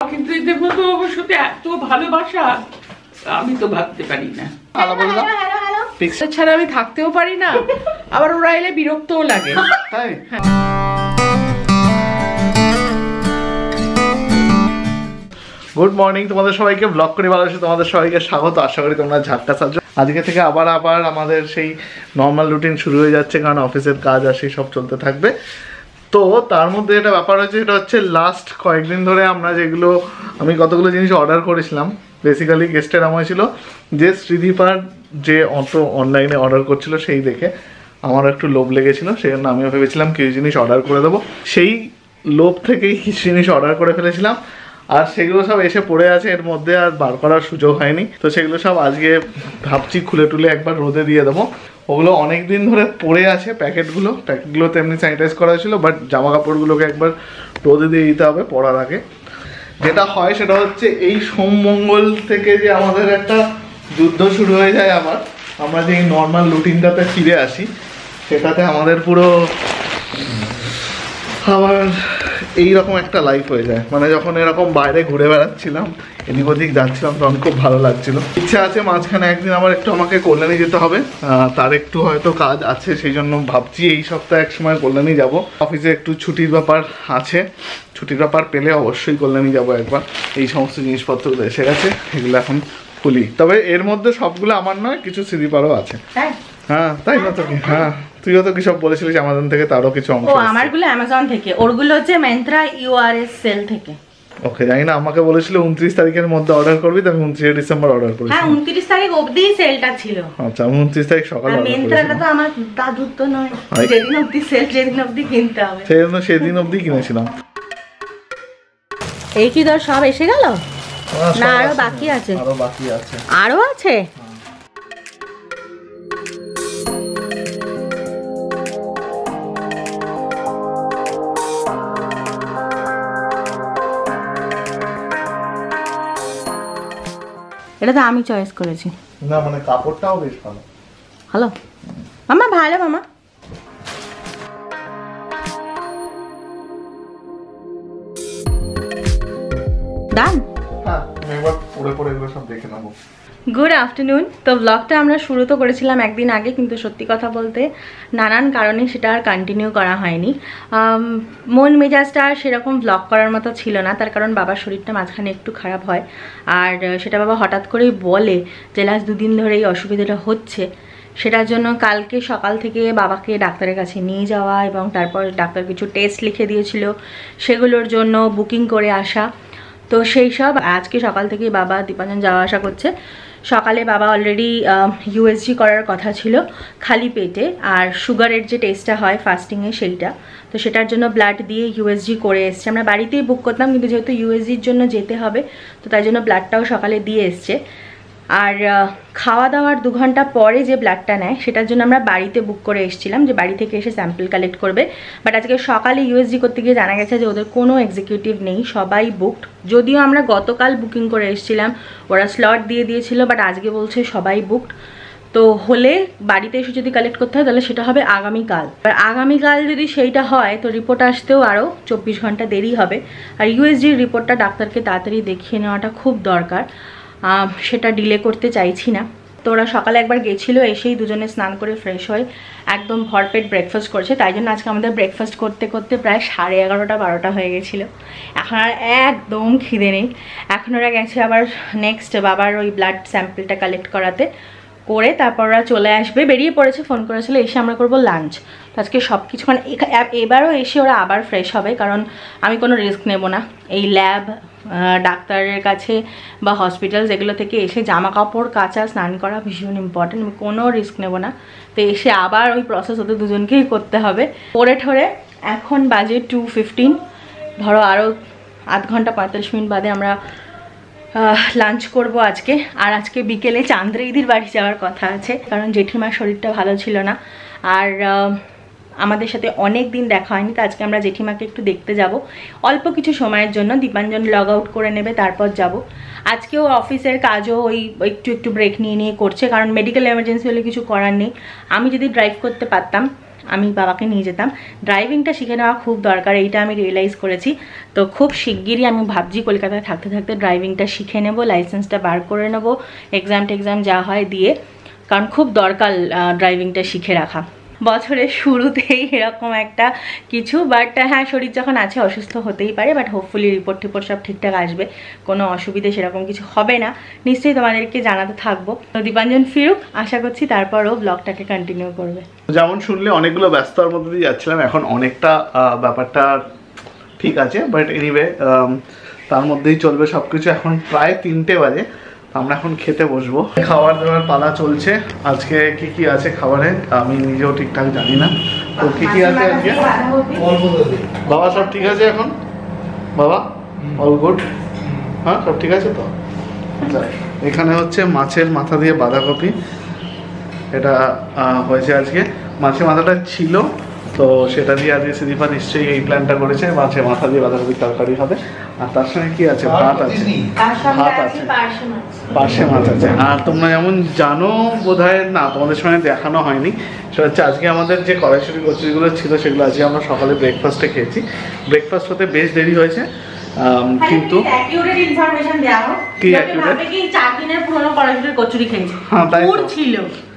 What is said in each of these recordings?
কিন্তু এদের মতো অবশ্যই এত ভালোবাসা আমি তো ভাবতে পারি না। পিক্সেল ছাড়া আমি থাকতেও পারি না, আবার ওরা এলে বিরক্তও লাগে। তাই গুড মর্নিং তোমাদের সবাইকে, ব্লগ করে ভালোবাসি তোমাদের সবাইকে স্বাগত। আশা করি তোমরা ঝাক্কা সাজো। আজকে থেকে আবার আমাদের সেই নর্মাল রুটিন শুরু হয়ে যাচ্ছে, কারণ অফিসের কাজ আর সেই সব চলতে থাকবে। তো তার মধ্যে একটা ব্যাপার হচ্ছে, এটা হচ্ছে লাস্ট কয়েকদিন ধরে আমরা যেগুলো আমি কতগুলো জিনিস অর্ডার করেছিলাম, বেসিক্যালি গেস্টের আমার ছিল যে শ্রীদীপার যে অনলাইনে অর্ডার করছিল সেই দেখে আমার একটু লোভ লেগেছিলো, সেই জন্য আমিও ভেবেছিলাম কিছু জিনিস অর্ডার করে দেবো। সেই লোভ থেকেই কিছু জিনিস অর্ডার করে ফেলেছিলাম, আর সেগুলো সব এসে পড়ে আছে, এর মধ্যে আর বার করার সুযোগ হয়নি। তো সেগুলো সব আজকে ভাবছি খুলে টুলে একবার রোদে দিয়ে দেবো। ওগুলো অনেক দিন ধরে পড়ে আছে, প্যাকেটগুলো তেমনি স্যানিটাইজ করা হয়েছিল, বাট জামা কাপড়গুলোকে একবার রোদে দিয়ে দিতে হবে পরার আগে। যেটা হয় সেটা হচ্ছে এই সোম মঙ্গল থেকে যে আমাদের একটা যুদ্ধ শুরু হয়ে যায়, আবার আমরা যে এই নর্মাল রুটিনটাতে ফিরে আসি, সেটাতে আমাদের পুরো আবার এইরকম একটা লাইফ হয়ে যায়। মানে যখন এরকম বাইরে ঘুরে বেড়াচ্ছিলাম, এদিক ওদিক যাচ্ছিলাম, তখন খুব ভালো লাগছিল। ইচ্ছা আছে মাঝখানে একদিন আমাকে কল্যাণী যেতে হবে, তার একটু হয়তো কাজ আছে, সেই জন্য ভাবছি এই সপ্তাহে এক সময় কল্যাণী যাব। অফিসে একটু ছুটির ব্যাপার আছে, ছুটির ব্যাপার পেলে অবশ্যই কল্যাণী যাব একবার। এই সমস্ত জিনিসপত্রগুলো এসে গেছে, এগুলো এখন খুলি। তবে এর মধ্যে সবগুলো আমার নয়, কিছু শ্রীদীপারও আছে। হ্যাঁ তাই না? তো কি, হ্যাঁ তুইও তো কি সব বলেছিলিস আমাজন থেকে, তারও কিছু অংশ। ও আমারগুলো অ্যামাজন থেকে, ওরগুলো হচ্ছে মিন্ত্রা ইউআরএস সেল থেকে। ওকে, জানি না, আমাকে বলেছিল 29 তারিখের মধ্যে অর্ডার করবি, তো আমি 29 ডিসেম্বর অর্ডার করেছি। হ্যাঁ 29 তারিখ অবধি সেলটা ছিল। আচ্ছা, আমি 29 তারিখ সকালে অর্ডার করেছি। মিন্ত্রাটা তো আমার দাদুর তো নয়, যেদিন অবধি সেল সেদিন অবধি কিনতে হবে, সেই জন্য সেদিন অবধি কিনেছিলাম। এই কি ধর সব এসে গেল না আরো বাকি আছে? আরো আছে। এটা তো আমি চয়েস করেছি। না মানে কাপড়টাও বেশ ভালো। হ্যালো মামা, ভালো মামা। ডান। হ্যাঁ, একবার পরে এগুলো সব দেখে নেবো। Good afternoon. তো ব্লগটা আমরা শুরু তো করেছিলাম একদিন আগে, কিন্তু সত্যি কথা বলতে নানান কারণে সেটা আর কন্টিনিউ করা হয়নি। মন মেজাজটা আর সেরকম ব্লগ করার মতো ছিল না, তার কারণ বাবার শরীরটা মাঝখানে একটু খারাপ হয়, আর সেটা বাবা হঠাৎ করেই বলে যে লাস্ট 2 দিন ধরে এই অসুবিধাটা হচ্ছে। সেটার জন্য কালকে সকাল থেকে বাবাকে ডাক্তারের কাছে নিয়ে যাওয়া, এবং তারপর ডাক্তার কিছু টেস্ট লিখে দিয়েছিল, সেগুলোর জন্য বুকিং করে আসা। তো সেই সব আজকে সকাল থেকেই বাবা দীপাঞ্জন যাওয়া আসা করছে। সকালে বাবা অলরেডি ইউএসজি করার কথা ছিল খালি পেটে, আর সুগারের যে টেস্টটা হয় ফাস্টিংয়ে সেইটা, তো সেটার জন্য ব্লাড দিয়ে ইউএসজি করে এসছে। আমরা বাড়িতেই বুক করতাম, কিন্তু যেহেতু ইউএসজির জন্য যেতে হবে, তো তাই জন্য ব্লাডটাও সকালে দিয়ে এসছে। আর খাওয়া দাওয়ার 2 ঘন্টা পরে যে ব্লাডটা নেয়, সেটার জন্য আমরা বাড়িতে বুক করে এসেছিলাম যে বাড়ি থেকে এসে স্যাম্পল কালেক্ট করবে। বাট আজকে সকালে ইউএসজি করতে গিয়ে জানা গেছে যে ওদের কোনো এক্সিকিউটিভ নেই, সবাই বুকড। যদিও আমরা গতকাল বুকিং করে এসেছিলাম, ওরা স্লট দিয়ে দিয়েছিল, বাট আজকে বলছে সবাই বুকড। তো হলে বাড়িতে এসে যদি কালেক্ট করতে হয় তাহলে সেটা হবে আগামীকাল। আর আগামীকাল যদি সেইটা হয় তো রিপোর্ট আসতেও আরও 24 ঘন্টা দেরি হবে। আর ইউএসজির রিপোর্টটা ডাক্তারকে তাড়াতাড়ি দেখিয়ে নেওয়াটা খুব দরকার, সেটা ডিলে করতে চাইছি না। তো ওরা সকালে একবার গেছিলো, এসেই দুজনে স্নান করে ফ্রেশ হয়ে একদম ভরপেট ব্রেকফাস্ট করছে। তাই জন্য আজকে আমাদের ব্রেকফাস্ট করতে করতে প্রায় 11:30-12টা হয়ে গেছিলো। এখন আর একদম খিদে নেই। এখন ওরা গেছে আবার নেক্সট বাবার ওই ব্লাড স্যাম্পলটা কালেক্ট করাতে, করে তারপর ওরা চলে আসবে, বেরিয়ে পড়েছে, ফোন করেছিল, এসে আমরা করবো লাঞ্চ। তো আজকে সব কিছু মানে এবারও এসে ওরা আবার ফ্রেশ হবে, কারণ আমি কোনো রিস্ক নেব না। এই ল্যাব, ডাক্তারের কাছে বা হসপিটাল যেগুলো থেকে এসে জামা কাপড় কাচা, স্নান করা ভীষণ ইম্পর্টেন্ট, আমি কোনো রিস্ক নেব না। তো এসে আবার ওই প্রসেস ওদের দুজনকেই করতে হবে। পরে ঠরে এখন বাজে 2:15, ধরো আরও আধ ঘন্টা 45 মিনিট বাদে আমরা লাঞ্চ করব আজকে। আর আজকে বিকেলে চান্দ্রেইদির বাড়ি যাওয়ার কথা আছে, কারণ জেঠিমার শরীরটা ভালো ছিল না, আর আমাদের সাথে অনেক দিন দেখা হয়নি। তো আজকে আমরা জেঠিমাকে একটু দেখতে যাব অল্প কিছু সময়ের জন্য। দীপাঞ্জন লগ আউট করে নেবে, তারপর যাব। আজকেও অফিসের কাজও ওই একটু ব্রেক নিয়ে করছে, কারণ মেডিকেল এমার্জেন্সি হলে কিছু করার নেই। আমি যদি ড্রাইভ করতে পারতাম আমি বাবাকে নিয়ে যেতাম। ড্রাইভিংটা শিখে নেওয়া খুব দরকার, এইটা আমি রিয়েলাইজ করেছি। তো খুব শিগগিরই আমি ভাবছি কলকাতায় থাকতে থাকতে ড্রাইভিংটা শিখে নেব, লাইসেন্সটা বার করে নেব, এক্সাম যা হয় দিয়ে, কারণ খুব দরকার ড্রাইভিংটা শিখে রাখা। বছরের শুরুতেই এরকম একটা কিছু, বাট হ্যাঁ শরীর যখন আছে অসুস্থ হতেই পারে, বাট হোপফুলি রিপোর্ট সব ঠিকঠাক আসবে, কোনো অসুবিধে সেরকম কিছু হবে না। নিশ্চয়ই তোমাদেরকে জানাতে থাকবো। তো দীপাঞ্জন ফিরুক, আশা করছি তারপরও ব্লগটাকে কন্টিনিউ করবে। যেমন শুনলে অনেকগুলো ব্যস্ততার মধ্যে দিয়ে যাচ্ছিলাম, এখন অনেকটা ব্যাপারটা ঠিক আছে, বাট এনিওয়ে তার মধ্যেই চলবে সব কিছু। এখন প্রায় 3টে বাজে, আমরা এখন খেতে বসবো। খাবার দাবার পালা চলছে। আজকে কি কি আছে খাবারে আমি নিজেও ঠিকঠাক জানি না, তো কি কি আছে আজকে। বাবা সব ঠিক আছে এখন? বাবা অল গুড? হ্যাঁ সব ঠিক আছে তো? আচ্ছা, এখানে হচ্ছে মাছের মাথা দিয়ে বাঁধাকপি, এটা হয়েছে আজকে। মাছের মাথাটা ছিল তো সেটা দিয়ে আজকে সুদীপা নিশ্চয়ই এই প্ল্যানটা করেছে, মাছের মাথা দিয়ে বাঁধাকপির তরকারি হবে। আর তার সঙ্গে কি আছে, ভাত আছে, ভাত আছে, পার্শে মাছ আছে। আর তোমরা যেমন জানো বোধহয়, না তোমাদের সঙ্গে দেখানো হয়নি, সেটা হচ্ছে আজকে আমাদের যে কড়াইশুঁটি কচুরিগুলো ছিল সেগুলো আজকে আমরা সকালে ব্রেকফাস্টে খেয়েছি। ব্রেকফাস্ট হতে বেশ দেরি হয়েছে, কিন্তু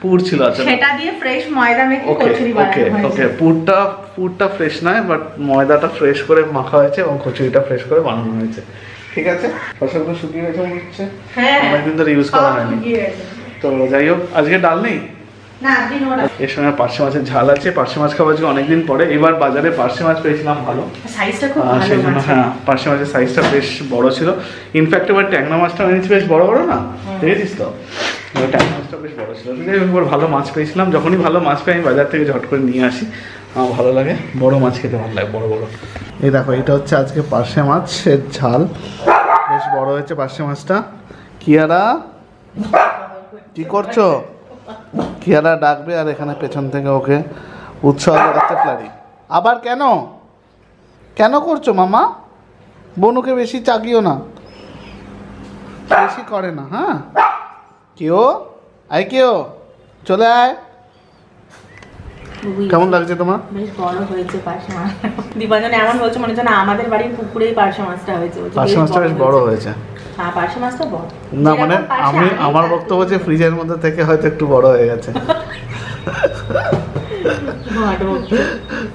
পুর ছিল, আচ্ছা সেটা দিয়ে ফ্রেশ ময়দা মেখে কচুরি বানানো হয়েছে। ওকে, পুরটা ফ্রেশ নয়, বাট ময়দাটা ফ্রেশ করে মাখা হয়েছে এবং কচুরিটা ফ্রেশ করে বানানো হয়েছে। ঠিক আছে, ফসলগুলো শুকিয়ে গেছে মনে হচ্ছে, অনেকদিন ধরে ইউজ করা হয়নি। তো যাই হোক, আজকে ডাল নেই, এর সঙ্গে পার্শে মাছের ঝাল আছে। পার্শে মাছ খাওয়া আজকে অনেকদিন পরে। এবার বাজারে পার্শে মাছ পেয়েছিলাম ভালো, সেই জন্য হ্যাঁ পার্শে মাছের সাইজটা বেশ বড় ছিল। ইনফ্যাক্ট এবার ট্যাংরা মাছটা এনেছি বেশ বড় বড়, না দেখেছিস তো, ট্যাংরা মাছটা বেশ বড় ছিল। এবার ভালো মাছ পেয়েছিলাম, যখনই ভালো মাছ পাই আমি বাজার থেকে ঝট করে নিয়ে আসি, আমার ভালো লাগে, বড় মাছ খেতে ভালো লাগে, বড় বড়। এই দেখো, এটা হচ্ছে আজকে পার্শে মাছের ঝাল, বেশ বড় হয়েছে পার্শে মাছটা। কিয়ারা কি করছো? কিয়ারা ডাকবে আর এখানে পেছন থেকে ওকে উৎসাহ দেখাচ্ছে ফ্লারি। আবার কেন কেন করছো মামা? বনুকে বেশি চাগিও না, বেশি করে না। হ্যাঁ কেউ আয়, কেউ চলে আয়। কেমন লাগছে তোমার? বেশ বড় হয়েছে পার্শে মাছ। দীপাঞ্জন এমন বলছে মনে হচ্ছে না আমাদের বাড়ির পুকুরেই পার্শে মাছটা হয়েছে। পার্শে মাছটা বেশ বড় হয়েছে। হ্যাঁ পার্শে মাছটা বড় না, মানে আমার বক্তব্য যে ফ্রিজের মধ্যে থেকে হয়তো একটু বড় হয়ে গেছে।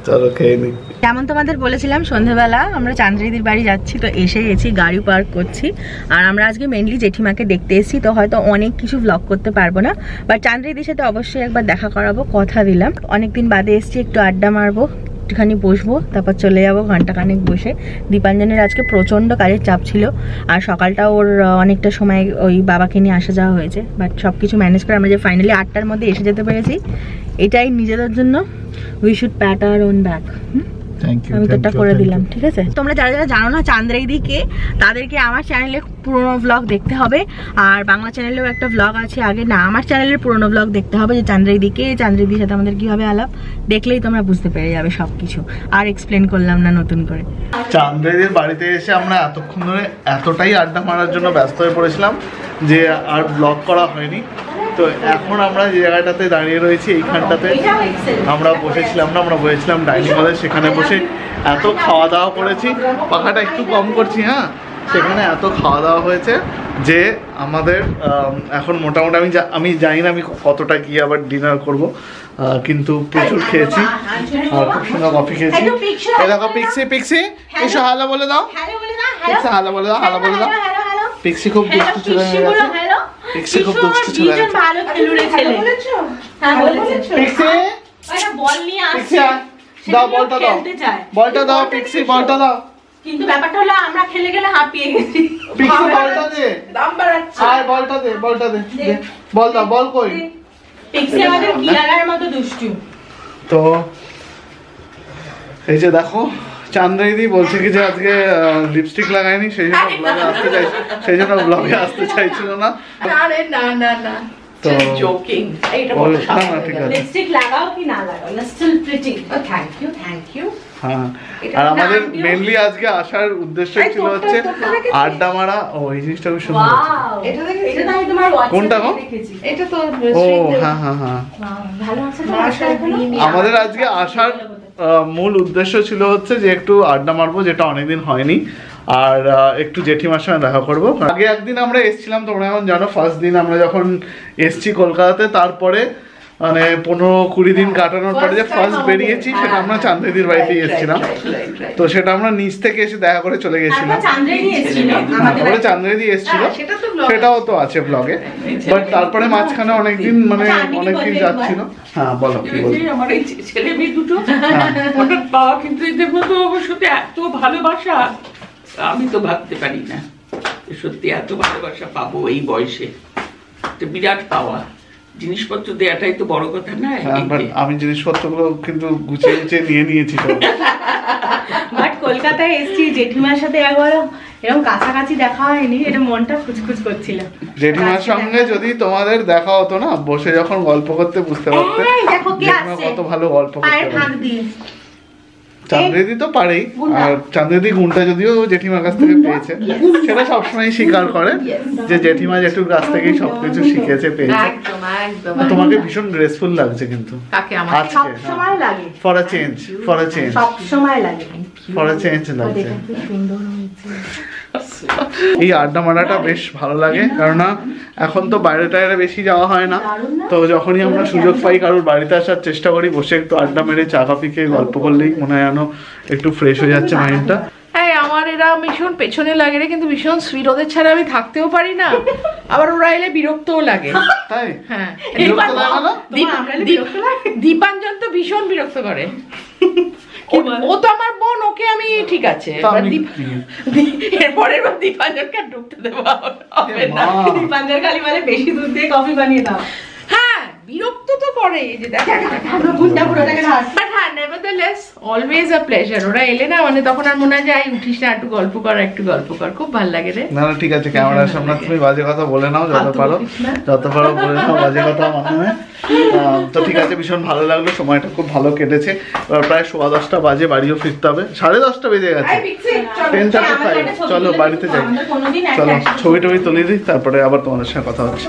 চলো খেয়ে নি। যেমন তোমাদের বলেছিলাম সন্ধ্যাবেলা আমরা চান্দ্রিদির বাড়ি যাচ্ছি, তো এসে গেছি, গাড়ি পার্ক করছি। আর আমরা আজকে মেনলি জেঠিমাকে দেখতে এসেছি, তো হয়তো অনেক কিছু ব্লগ করতে পারবো না, বাট চান্দ্রিদির সাথে অবশ্যই একবার দেখা করাবো, কথা দিলাম। অনেকদিন বাদে এসেছি, একটু আড্ডা মারবো, একটুখানি বসবো, তারপর চলে যাবো ঘন্টাখানেক বসে। দীপাঞ্জনের আজকে প্রচণ্ড কাজের চাপ ছিল, আর সকালটা ওর অনেকটা সময় ওই বাবাকে নিয়ে আসা যাওয়া হয়েছে, বাট সব কিছু ম্যানেজ করে আমরা যে ফাইনালি 8টার মধ্যে এসে যেতে পেরেছি, এটাই নিজেদের জন্য we should Pat our own back. আমি তো এটা করে দিলাম, ঠিক আছে। তোমরা যারা যারা জানো না চান্দ্রিদিকে, তাদেরকে আমার চ্যানেলে পুরোনো ব্লগ দেখতে হবে, আর বাংলা চ্যানেলেও একটা ব্লগ আছে আগে, না আমার চ্যানেলের পুরোনো ব্লগ দেখতে হবে, যে চান্দ্রিদিকে, চান্দ্রিদির সাথে আমাদের কিভাবে আলাপ, দেখলেই তোমরা বুঝতে পেরে যাবে সবকিছু। আর এক্সপ্লেন করলাম না নতুন করে। চান্দ্রিদির বাড়িতে এসে আমরা এতক্ষণ ধরে এতটাই আড্ডা মারার জন্য ব্যস্ত হয়ে পড়েছিলাম যে আর ব্লগ করা হয়নি। তো এখন আমরা যে জায়গাটাতে দাঁড়িয়ে রয়েছি এইখানটাতে আমরা বসেছিলাম না, আমরা বসেছিলাম ডাইনিং হলে, সেখানে বসে এত খাওয়া দাওয়া করেছি, পাখাটা একটু কম করছি, হ্যাঁ সেখানে এত খাওয়া দাওয়া হয়েছে যে আমাদের এখন মোটামুটি আমি জানি না আমি কতটা গিয়ে আবার ডিনার করব, কিন্তু প্রচুর খেয়েছি আর খুব সুন্দর কফি খেয়েছি। এই দেখো পিক্সি, পিক্সি এসো হালো বলে দাও, পিক্সি হালো বলে দাও, হালো বলে দাও। পিক্সি খুব দুষ্টু ছেলে হয়ে গেছে, পিক্সি খুব দুষ্টু ছেলে হয়ে গেছে। ভালো খেলুড়ে ছেলে, হ্যাঁ বলেছো। পিক্সি একটা বল নিয়ে আসছে, দাও বলটা দাও, বলটা দাও পিক্সি, বলটা দাও। কিন্তু ব্যাপারটা হলো আমরা খেলে গেলে হাঁপিয়ে গেছি। পিক্সি বলটা দে, দাম বাড়াচ্ছে, আর বলটা দে, বলটা দে, বল দাও, বল কই? পিক্সি আমাদের কিলাগার মতো দুষ্টু। তো এই যে দেখো চান্দ্রিদি বলছে কি যে আজকে লিপস্টিক লাগায়নি, সেই জন্য ব্লগে আসতে চাই, সেই জন্য ব্লগে আসতে চাইছিল না। আরে না না না, তো জোকিং, এইটা বলছিলাম না, ঠিক আছে লিপস্টিক লাগাও কি না লাগাও, না স্টিল প্রিটি। ও থ্যাংক ইউ, থ্যাংক ইউ। হ্যাঁ, আর আমাদের মেনলি আজকে আসার উদ্দেশ্য ছিল হচ্ছে আড্ডা মারা। ও এই জিনিসটা খুব সুন্দর। কোনটা গো? এটা তো ও হ্যাঁ হ্যাঁ হ্যাঁ, আমাদের আজকে আসার মূল উদ্দেশ্য ছিল হচ্ছে যে একটু আড্ডা মারবো, যেটা অনেকদিন হয়নি, আর একটু জেঠিমার সঙ্গে দেখা করবো। আগে একদিন আমরা এসেছিলাম, তোমরা এখন জানো, ফার্স্ট দিন আমরা যখন এসছি কলকাতাতে, তারপরে মানে 15-20 দিন কাটানোর পরে যে ফার্স্ট বেরিয়েছি, সেটা আমরা চান্দ্রিদির বাড়িতেই এসেছিলাম। তো সেটা আমরা নিচ থেকে এসে দেখা করে চলে গেছিলাম। তারপরে চান্দ্রিদি এসেছিল, সেটাও তো আছে ব্লগে। বাট তারপরে মাঝখানে অনেকদিন মানে অনেকদিন যাচ্ছিল। হ্যাঁ বলো কি বলছো? আমার এই ছেলে মেয়ে দুটো হঠাৎ পাওয়া, কিন্তু এদের মতো সত্যি এত ভালোবাসা আমি তো ভাবতে পারি না। সত্যি এত ভালোবাসা পাবো এই বয়সে, তো বিরাট পাওয়া। জিনিসপত্র দেওয়াটাই তো বড় কথা না। আমি জিনিসপত্রগুলো কিন্তু গুছিয়ে গুছিয়ে নিয়ে নিয়েছি। বাট কলকাতায় এসেছি, জেঠিমার সাথে একবারও এরকম কাছাকাছি দেখা হয়নি, এটা মনটা খুচখুচ করছিল। জেঠিমার সঙ্গে যদি তোমাদের দেখা হতো না, বসে যখন গল্প করতে, বুঝতে পারতে জেঠিমা কত ভালো গল্প করতে। চান্দ্রিদি তো পারেই, আর চান্দ্রিদি গুণটা যদিও জেঠিমার কাছ থেকে পেয়েছে, সেটা সবসময় স্বীকার করে যে জেঠিমা জেঠুর কাছ থেকেই সবকিছু শিখেছে, পেয়েছে। তোমাকে ভীষণ গ্রেসফুল লাগছে কিন্তু আজকে, for a change, for a change, সবসময় লাগে, ফর আ চেঞ্জ লাগছে। এই আড্ডা মারাটা বেশ ভালো লাগে, কারণ এখন তো বাইরে টাইরে বেশি যাওয়া হয় না। তো যখনই আমরা সুযোগ পাই কারোর বাড়িতে আসার চেষ্টা করি, বসে একটু আড্ডা মেরে চা কফি খেয়ে গল্প করলেই মনে হয় যেন একটু ফ্রেশ হয়ে যাচ্ছে মাইন্ডটা। হ্যাঁ, আমার এরা ভীষণ পেছনে লাগে রে, কিন্তু ভীষণ সুইট। ওদের ছাড়া আমি থাকতেও পারি না, আবার ওরা এলে বিরক্তও লাগে। তাই? হ্যাঁ, বিরক্ত লাগে না? দীপাঞ্জন তো ভীষণ বিরক্ত করে। ও তো আমার বোন, ওকে আমি ঠিক আছে। এরপরের বার দীপাঞ্জনকে ঢুকতে দেবো হবে না। দীপাঞ্জন খালি মানে বেশি দুধ দিয়ে কফি বানিয়ে দাও। হ্যাঁ, বিরক্ত তো করে, এই যে দেখো। বাট হ্যাঁ, নেভারথেলেস অলওয়েজ আ প্লেজার। ওরা এলে না মানে তখন আর মনে হয় যে উঠিস না, একটু গল্প কর, একটু গল্প কর, খুব ভালো লাগে রে। না না ঠিক আছে, ক্যামেরার সামনে তুমি বাজে কথা বলে নাও, যত পারো বলে নাও বাজে কথা মনে। তো ঠিক আছে, ভীষণ ভালো লাগলো, সময়টা খুব ভালো কেটেছে। প্রায় 10:15 বাজে, বাড়িও ফিরতে হবে। 10:30 বেজে গেছে, 10:35। চলো বাড়িতে যাই, চলো ছবি টবি তুলে দিই, তারপরে আবার তোমাদের সঙ্গে কথা হচ্ছে।